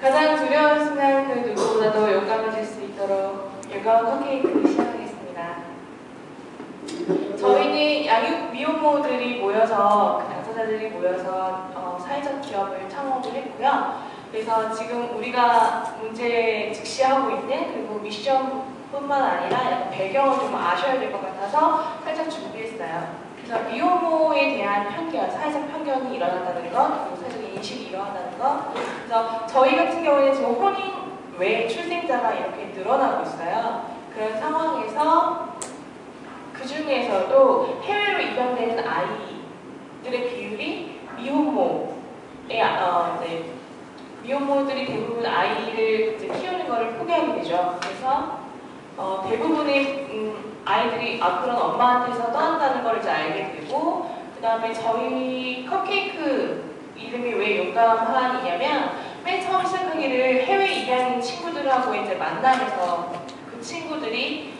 가장 두려운 순간 그 누구보다도 용감해질 수 있도록 용감 컵케이크를 시작하겠습니다. 저희는 양육 미혼모들이 모여서, 그 당사자들이 모여서 사회적 기업을 창업을 했고요. 그래서 지금 우리가 문제 직시하고 있는, 그리고 미션뿐만 아니라 약간 배경을 좀 아셔야 될 것 같아서 살짝 준비했어요. 그래서 미혼모에 대한 편견, 사회적 편견이 일어난다는 것, 그리고 사회적 인식이 일어난다는 것. 그래서 저희 같은 경우에는 지금 혼인 외 출생자가 이렇게 늘어나고 있어요. 그런 상황에서 그 중에서도 해외로 입양되는 아이들의 비율이 미혼모들이 대부분 아이를 이제 키우는 것을 포기하게 되죠. 그래서 대부분의 아이들이 그런 엄마한테서 떠난다는 걸 이제 알게 되고, 그 다음에 저희 컵케이크 이름이 왜 용감한이냐면, 맨 처음 시작하기를 해외 입양인 친구들하고 이제 만나면서 그 친구들이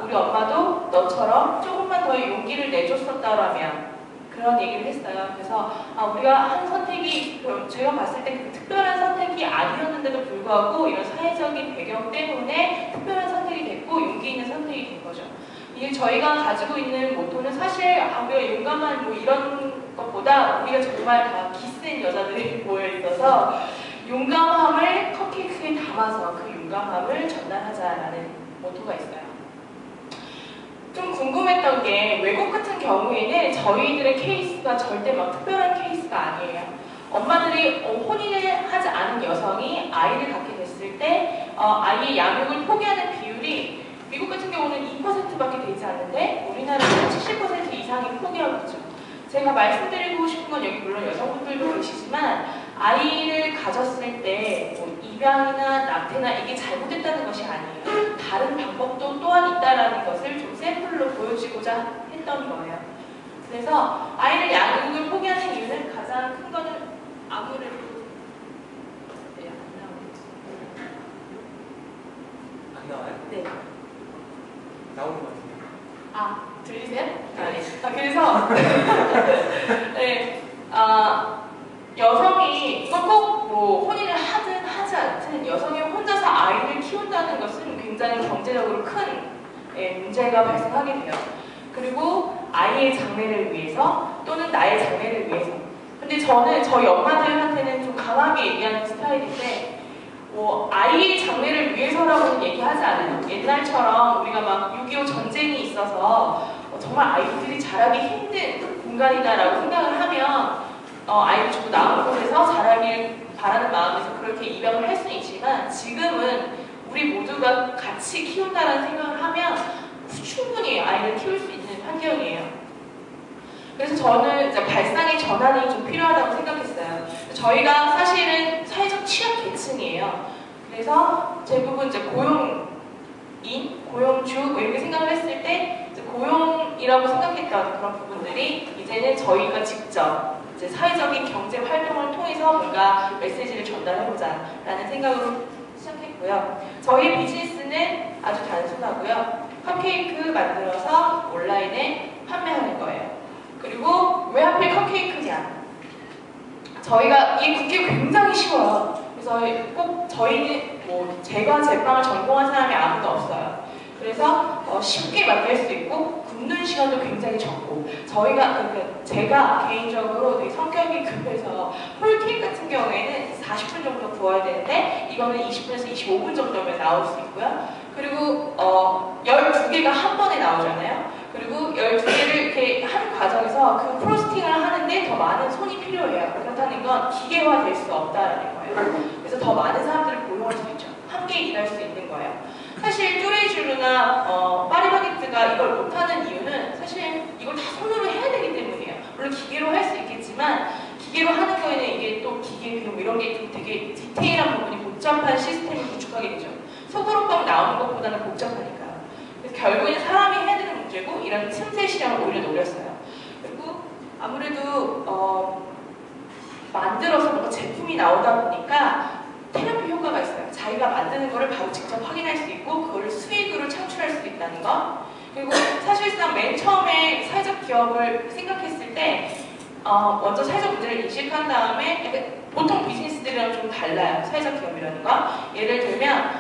우리 엄마도 너처럼 조금만 더 용기를 내줬었다라면 그런 얘기를 했어요. 그래서 우리가 한 선택이, 제가 봤을 때 그 특별한 선택이 아니었는데도 불구하고 이런 사회적인 배경 때문에 특별한 선택이 됐고 용기 있는 선택이 된 거죠. 이게 저희가 가지고 있는 모토는 사실 우리가 용감한 뭐 이런 것보다 우리가 정말 다 기센 여자들이 모여있어서 용감함을 컵케이크에 담아서 그 용감함을 전달하자라는 모토가 있어요. 좀 궁금했던 게, 외국 같은 경우에는 저희들의 케이스가 절대 막 특별한 케이스가 아니에요. 엄마들이 혼인을 하지 않은 여성이 아이를 갖게 됐을 때 아이의 양육을 포기하는 비율이 미국 같은 경우는 2%밖에 되지 않는데 우리나라는 70% 이상이 포기하고 있죠. 제가 말씀드리고 싶은 건, 여기 물론 여성분들도 계시지만 아이를 가졌을 때 뭐 입양이나 낙태나 이게 잘못됐다는 것이 아니에요. 다른 방법도 또한 있다는 것을 좀 샘플로 보여주고자 했던 거예요. 그래서 아이를 양육을 포기하는 이유는 가장 큰 거는 아무래도 안 나와요? 네. 나오는 것 같아요. 들리세요? 네. 그래서 네, 여성이 이거 꼭 뭐 혼인을 하든 하지 않든 여성이 혼자서 아이를 키운다는 것은 굉장히 경제적으로 큰 문제가 발생하게 돼요. 그리고 아이의 장래를 위해서 또는 나의 장래를 위해서. 근데 저는 저희 엄마들한테는 좀 강하게 얘기하는 스타일인데, 아이의 장래를 위해서라고는 얘기하지 않아요. 옛날처럼 우리가 막 6.25 전쟁이 있어서 정말 아이들이 자라기 힘든 공간이다라고 생각을 하면 아이를 주고 나온 곳에서 자라길 바라는 마음에서 그렇게 입양을 할 수는 있지만, 지금은 우리 모두가 같이 키운다는 생각을 하면 충분히 아이를 키울 수 있는 환경이에요. 그래서 저는 이제 발상의 전환이 좀 필요하다고 생각했어요. 저희가 사실은 사회적 취약 계층이에요. 그래서 대부분 이제 고용인, 고용주 뭐 이렇게 생각을 했을 때 이제 고용이라고 생각했던 그런 부분들이 이제는 저희가 직접 이제 사회적인 경제 활동을 통해서 뭔가 메시지를 전달해보자 라는 생각으로 시작했고요. 저희 비즈니스는 아주 단순하고요. 컵케이크 만들어서 온라인에 판매하는 거예요. 그리고 왜 하필 컵케이크냐? 저희가 이 굽기 굉장히 쉬워요. 그래서 꼭 저희는 뭐 제과 제빵을 전공한 사람이 아무도 없어요. 그래서 쉽게 만들 수 있고 굽는 시간도 굉장히 적고, 제가 개인적으로 되게 성격이 급해서 홀케이크 같은 경우에는 40분 정도 구워야 되는데 이거는 20분에서 25분 정도면 나올 수 있고요. 그리고 12개가 한 번에 나오잖아요. 그리고 12개를 이렇게 하는 과정에서 그 프로스팅을 하는데 더 많은 손이 필요해요. 그렇다는 건 기계화될 수 없다는 거예요. 그래서 더 많은 사람들을 고용할 수 있죠. 함께 일할 수 있는 거예요. 사실 뚜레쥬르나 파리바게뜨가 이걸 못하는 이유는 사실 이걸 다 손으로 해야 되기 때문이에요. 물론 기계로 할 수 있겠지만 기계로 하는 거에는 이게 또 기계 비용 이런 게 좀 되게 디테일한 부분이 복잡한 시스템을 구축하게 되죠. 소보로빵 나오는 것보다는 복잡하니까요. 그래서 결국에는 사람이 해야 되는 문제고 이런 틈새 시장을 오히려 노렸어요. 그리고 아무래도 만들어서 뭔가 제품이 나오다 보니까 테라피 효과가 있어요. 자기가 만드는 거를 바로 직접 확인할 수 있고 그거를 수익으로 창출할 수 있다는 것. 그리고 사실상 맨 처음에 사회적 기업을 생각했을 때 먼저 사회적 문제를 인식한 다음에 보통 비즈니스들이랑 좀 달라요. 사회적 기업이라는 건. 예를 들면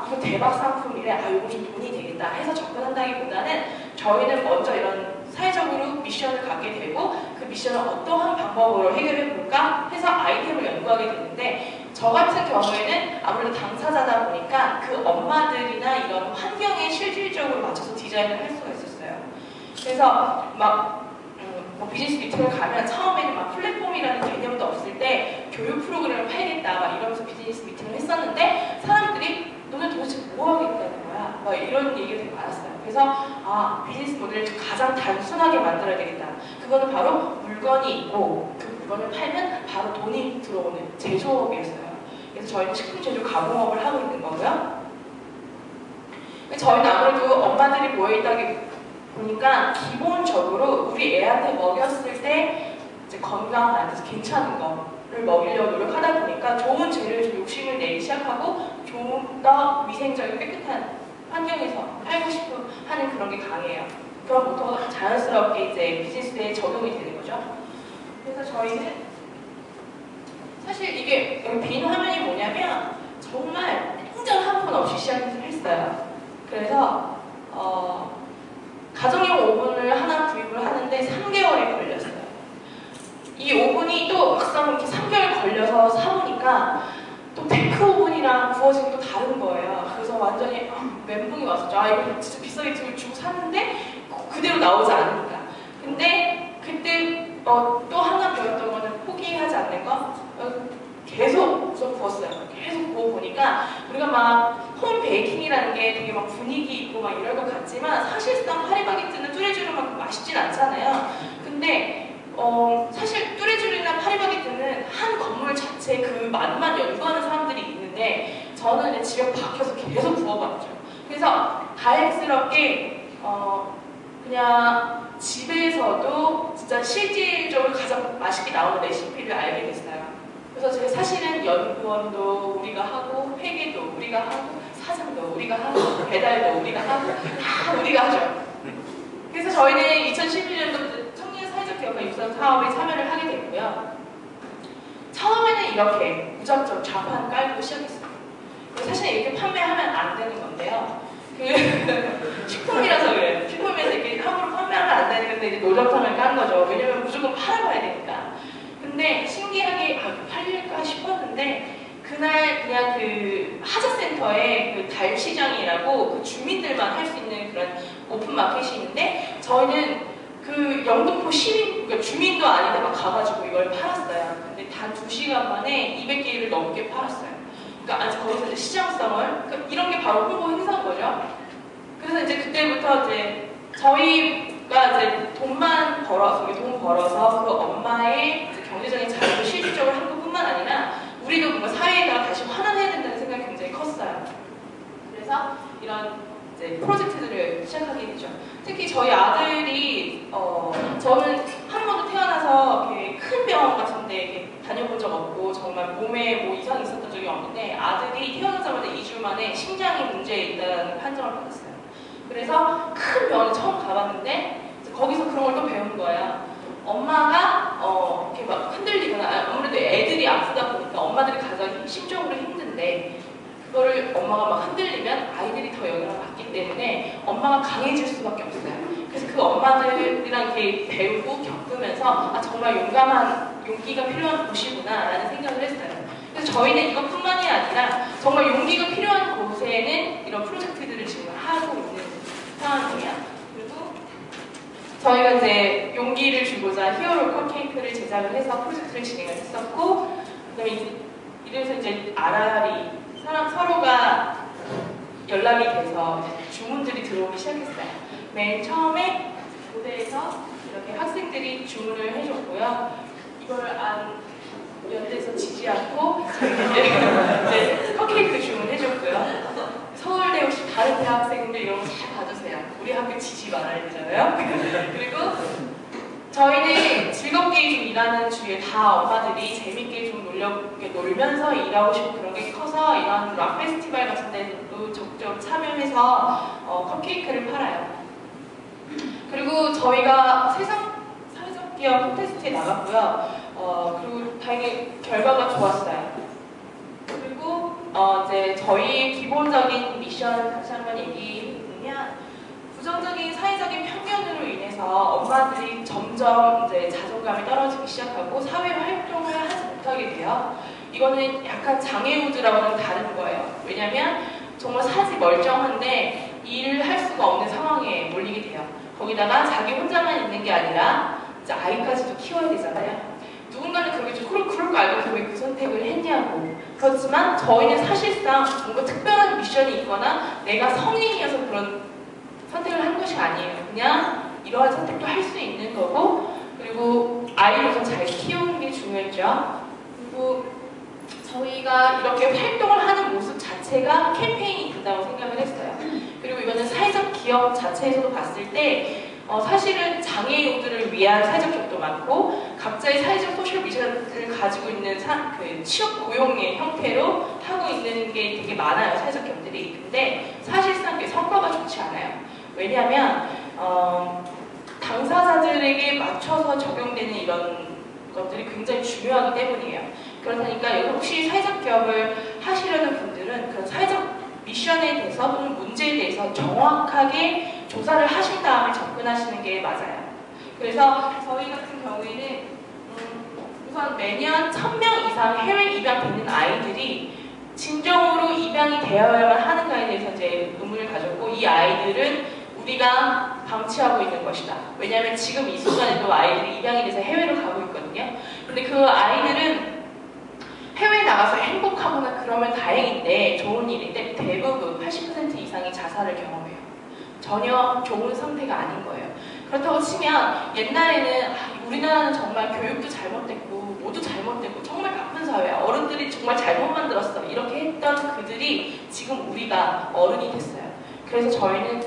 이거 대박 상품이래. 이거 좀 돈이 되겠다 해서 접근한다기보다는 저희는 먼저 이런 사회적으로 미션을 갖게 되고 그 미션을 어떠한 방법으로 해결해 볼까 해서 아이템을 연구하게 되는데 저 같은 경우에는 아무래도 당사자다 보니까 그 엄마들이나 이런 환경에 실질적으로 맞춰서 디자인을 할 수가 있었어요. 그래서 뭐 비즈니스 미팅을 가면 처음에는 막 플랫폼이라는 개념도 없을 때 교육 프로그램을 팔겠다 막 이러면서 비즈니스 미팅을 했었는데 사람들이 너네 도대체 뭐 하겠다는 거야? 막 이런 얘기가 되게 많았어요. 그래서 비즈니스 모델을 가장 단순하게 만들어야 되겠다. 그거는 바로 물건이 있고 그 물건을 팔면 바로 돈이 들어오는 제조업이었어요. 그래서 저희는 식품 제조 가공업을 하고 있는 거고요. 저희는 아무래도 엄마들이 모여있다 보니까 기본적으로 우리 애한테 먹였을 때 이제 건강한, 괜찮은 거를 먹이려고 노력하다 보니까 좋은 재료에 좀 욕심을 내기 시작하고 좀 더 위생적이고 깨끗한 환경에서 팔고 싶어 하는 그런 게 강해요. 그럼 보통 자연스럽게 이제 비즈니스에 적용이 되는 거죠. 그래서 저희는 사실 이게 빈 화면이 뭐냐면 정말 굉장히 한 푼 없이 시작을 했어요. 그래서 가정용 오븐을 하나 구입을 하는데 3개월이 걸렸어요. 이 오븐이 또 막상 이렇게 3개월 걸려서 사보니까 또 데크 오븐이랑 구워진 게 또 다른 거예요. 그래서 완전히 멘붕이 왔었죠. 이거 진짜 비싸게 주고 샀는데 그대로 나오지 않으니까. 근데 그때 또 하나 배웠던 거는 포기하지 않는 거. 계속 우선 구웠어요. 계속 구워보니까 우리가 막 홈 베이킹이라는 게 되게 막 분위기 있고 막 이럴 것 같지만 사실상 파리바게뜨는 뚜레쥬르만큼 맛있진 않잖아요. 근데 사실 뚜레쥬르나 파리바게뜨는 한 건물 자체 그 맛만 연구하는 사람들이 있는데 저는 이제 집에 박혀서 계속 구워봤죠. 그래서 다행스럽게 그냥 집에서도 진짜 실질적으로 가장 맛있게 나오는 레시피를 알게 됐어요. 그래서 제가 사실은 연구원도 우리가 하고 회계도 우리가 하고 사장도 우리가 하고 배달도 우리가 하고 다 우리가 하죠. 그래서 저희는 2011년도 청년 사회적 기업가 육성 사업에 참여를 하게 됐고요. 처음에는 이렇게 무작정 좌판 깔고 시작했어요. 사실 이렇게 판매하면 안 되는 건데요. 식품이라서 그래요. 식품에서 이렇게 함부로 판매하면 안 되는 건데 이제 노점상을 깐 거죠. 왜냐면 무조건 팔아봐야 되니까. 근데 신기하게 팔릴까 싶었는데 그날 그냥 그 하자센터에 그 달시장이라고 그 주민들만 할 수 있는 그런 오픈 마켓이 있는데 저희는 그 영등포 시민, 그러니까 주민도 아닌데 막 가가지고 이걸 팔았어요. 근데 단 2시간 만에 200개를 넘게 팔았어요. 그러니까 아직 거기서 이제 시장성을 그러니까 이런 게 바로 홍보 행사인 거죠. 그래서 이제 그때부터 이제 저희가 이제 돈 벌어서 그 엄마의 경제적인 자유를 실질적으로 한 것뿐만 아니라 우리도 뭔가 사회에다가 다시 환원해야 된다는 생각이 굉장히 컸어요. 그래서 이런 이제 프로젝트들을 시작하게 되죠. 특히 저희 아들이 저는 한 번도 태어나서 이렇게 큰 병원 같은 데 이렇게 다녀본 적 없고 정말 몸에 뭐 이상이 있었던 적이 없는데 아들이 태어나자마자 2주 만에 심장이 문제에 있다는 판정을 받았어요. 그래서 큰 병원에 처음 가봤는데 거기서 그런 걸 또 배운 거예요. 엄마가 이렇게 막 흔들리거나 아무래도 애들이 아프다 보니까 엄마들이 가장 심적으로 힘든데 그거를 엄마가 막 흔들리면 아이들이 더 영향을 받기 때문에 엄마가 강해질 수밖에 없어요. 그래서 그 엄마들이랑 이렇게 배우고 겪으면서 정말 용기가 필요한 곳이구나 라는 생각을 했어요. 그래서 저희는 이것뿐만이 아니라 정말 용기가 필요한 곳에는 이런 프로젝트들을 지금 하고 있는 상황이에요. 저희가 이제 용기를 주고자 히어로 컵케이크를 제작을 해서 프로젝트를 진행을 했었고 그다음에 이래서 이제 아라리 서로가 연락이 돼서 주문들이 들어오기 시작했어요. 맨 처음에 무대에서 이렇게 학생들이 주문을 해줬고요. 이걸 연대에서 지지 않고 이제 컵케이크 주문해줬고요. 서울대 혹시 다른 대학생들 이런 거 잘 봐주세요. 우리 학교 지지 말아야 되잖아요. 그리고 저희는 즐겁게 좀 일하는 주위에 다 엄마들이 재밌게 좀 놀면서 일하고 싶고 그런 게 커서 이런 락 페스티벌 같은 데도 적극적으로 참여해서 컵케이크를 팔아요. 그리고 저희가 세상 사회적 기업 콘테스트에 나갔고요. 그리고 다행히 결과가 좋았어요. 그리고 이제 저희 기본적인 미션 다시 한번 얘기해보면 부정적인 사회적인 편견으로 인해서 엄마들이 점점 이제 자존감이 떨어지기 시작하고 사회 활동을 하지 못하게 돼요. 이거는 약간 장애우드라고는 다른 거예요. 왜냐면 정말 사지 멀쩡한데 일을 할 수가 없는 상황에 몰리게 돼요. 거기다가 자기 혼자만 있는 게 아니라 이제 아이까지도 키워야 되잖아요. 누군가는 그러겠죠. 그럴 거 알고서 왜 그 선택을 했냐고. 그렇지만 저희는 사실상 뭔가 특별한 미션이 있거나 내가 성인이어서 그런 선택을 한 것이 아니에요. 그냥 이러한 선택도 할 수 있는 거고, 그리고 아이를 우선 잘 키우는 게 중요했죠. 그리고 저희가 이렇게 활동을 하는 모습 자체가 캠페인이 된다고 생각을 했어요. 그리고 이거는 사회적 기업 자체에서도 봤을 때 사실은 장애인들을 위한 사회적 기업도 많고 각자의 사회적 소셜 미션을 가지고 있는 그 취업 고용의 형태로 하고 있는 게 되게 많아요. 사회적 기업들이. 근데 사실상 그 성과가 좋지 않아요. 왜냐하면 당사자들에게 맞춰서 적용되는 이런 것들이 굉장히 중요하기 때문이에요. 그렇다니까 혹시 사회적 기업을 하시려는 분들은 그런 사회적 미션에 대해서 또는 문제에 대해서 정확하게 조사를 하신 다음에 접근하시는 게 맞아요. 그래서 저희 같은 경우에는 우선 매년 1000명 이상 해외 입양되는 아이들이 진정으로 입양이 되어야만 하는가에 대해서 이제 의문을 가졌고, 이 아이들은 우리가 방치하고 있는 것이다. 왜냐하면 지금 이 순간에도 아이들이 입양이 돼서 해외로 가고 있거든요. 근데 그 아이들은 해외에 나가서 행복하거나 그러면 다행인데, 좋은 일인데 대부분 80% 이상이 자살을 경험해요. 전혀 좋은 상태가 아닌 거예요. 그렇다고 치면 옛날에는 우리나라는 정말 교육도 잘못됐고 모두 잘못됐고 정말 바쁜 사회야. 어른들이 정말 잘못 만들었어. 이렇게 했던 그들이 지금 우리가 어른이 됐어요. 그래서 저희는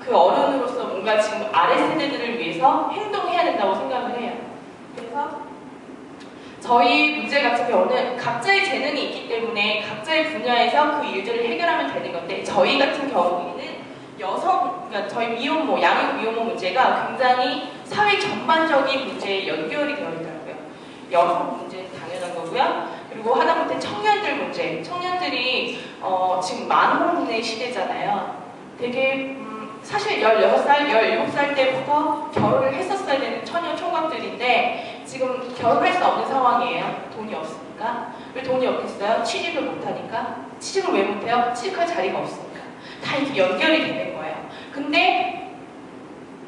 그 어른으로서 뭔가 지금 아래 세대들을 위해서 행동해야 된다고 생각을 해요. 그래서 저희 문제 같은 경우는 각자의 재능이 있기 때문에 각자의 분야에서 그 일들을 해결하면 되는 건데, 저희 같은 경우에는 그러니까 저희 미혼모, 양육 미혼모 문제가 굉장히 사회 전반적인 문제에 연결이 되어 있더라고요. 여성 문제는 당연한 거고요. 그리고 하다못해 청년들 문제, 청년들이 지금 만혼의 시대잖아요. 되게 사실 16살, 17살 때부터 결혼을 했었어야 되는 처녀 총각들인데 지금 결혼할 수 없는 상황이에요. 돈이 없으니까. 왜 돈이 없겠어요? 취직을 못하니까. 취직을 왜 못해요? 취직할 자리가 없으니까. 다 이렇게 연결이 되는 거예요. 근데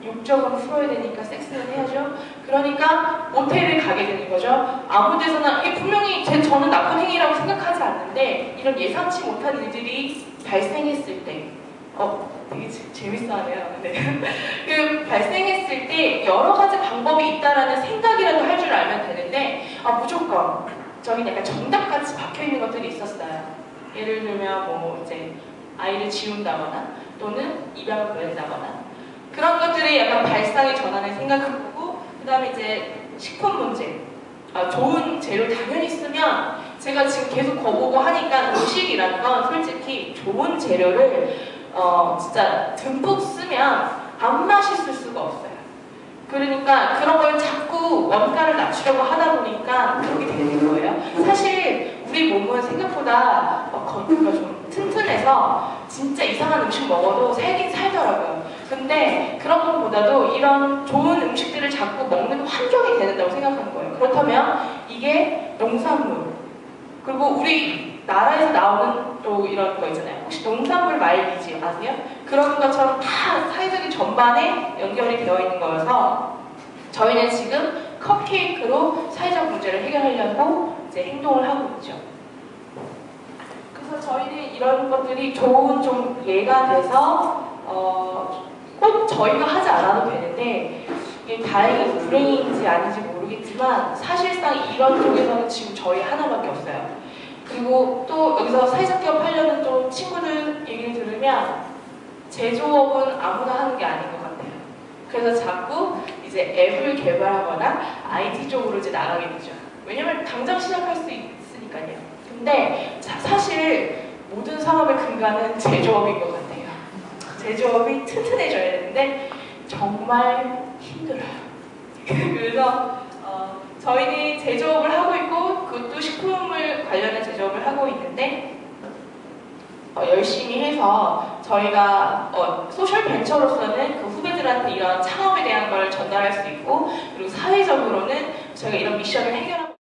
욕정은 풀어야 되니까 섹스는 해야죠. 그러니까 모텔을 가게 되는 거죠. 아무 데서나, 이게 분명히 저는 나쁜 행위라고 생각하지 않는데 이런 예상치 못한 일들이 발생했을 때 되게 재밌어하네요. 네. 그 발생했을 때 여러 가지 방법이 있다라는 생각이라도 할 줄 알면 되는데 무조건 저기 약간 정답같이 박혀있는 것들이 있었어요. 예를 들면 뭐 이제 아이를 지운다거나 또는 입양을 보낸다거나 그런 것들이 약간 발상의 전환을 생각해보고, 그 다음에 이제 식품 문제. 좋은 재료 당연히 쓰면 제가 지금 계속 거보고 하니까 음식이라는 건 솔직히 좋은 재료를 진짜 듬뿍 쓰면 안 맛있을 수가 없어요. 그러니까 그런 걸 자꾸 원가를 낮추려고 하다 보니까 그렇게 되는 거예요. 사실 우리 몸은 생각보다 겉으로 좀 튼튼해서 진짜 이상한 음식 먹어도 살긴 살더라고요. 근데 그런 것보다도 이런 좋은 음식들을 자꾸 먹는 환경이 되는다고 생각하는 거예요. 그렇다면 이게 농산물, 그리고 우리 나라에서 나오는 또 이런 거 있잖아요. 혹시 농산물 말미지 아세요? 그런 것처럼 다 사회적인 전반에 연결이 되어 있는 거여서 저희는 지금 컵케이크로 사회적 문제를 해결하려고 이제 행동을 하고 있죠. 그래서 저희는 이런 것들이 좋은 좀 예가 돼서 꼭 저희가 하지 않아도 되는데, 이게 다행히 불행인지 아닌지 모르겠지만 사실상 이런 쪽에서는 지금 저희 하나밖에 없어요. 그리고 또 여기서 사회적 기업 하려는 또 친구들 얘기를 들으면 제조업은 아무나 하는 게 아닌 것 같아요. 그래서 자꾸 이제 앱을 개발하거나 IT 쪽으로 이제 나가게 되죠. 왜냐면 당장 시작할 수 있으니까요. 근데 사실 모든 산업의 근간은 제조업인 것 같아요. 제조업이 튼튼해져야 되는데 정말 힘들어요. 그래서 저희는 제조업을 하고 있고 그것도 식품을 관련한 제조업을 하고 있는데 열심히 해서 저희가 소셜 벤처로서는 그 후배들한테 이런 창업에 대한 걸 전달할 수 있고 그리고 사회적으로는 저희가 이런 미션을 해결하고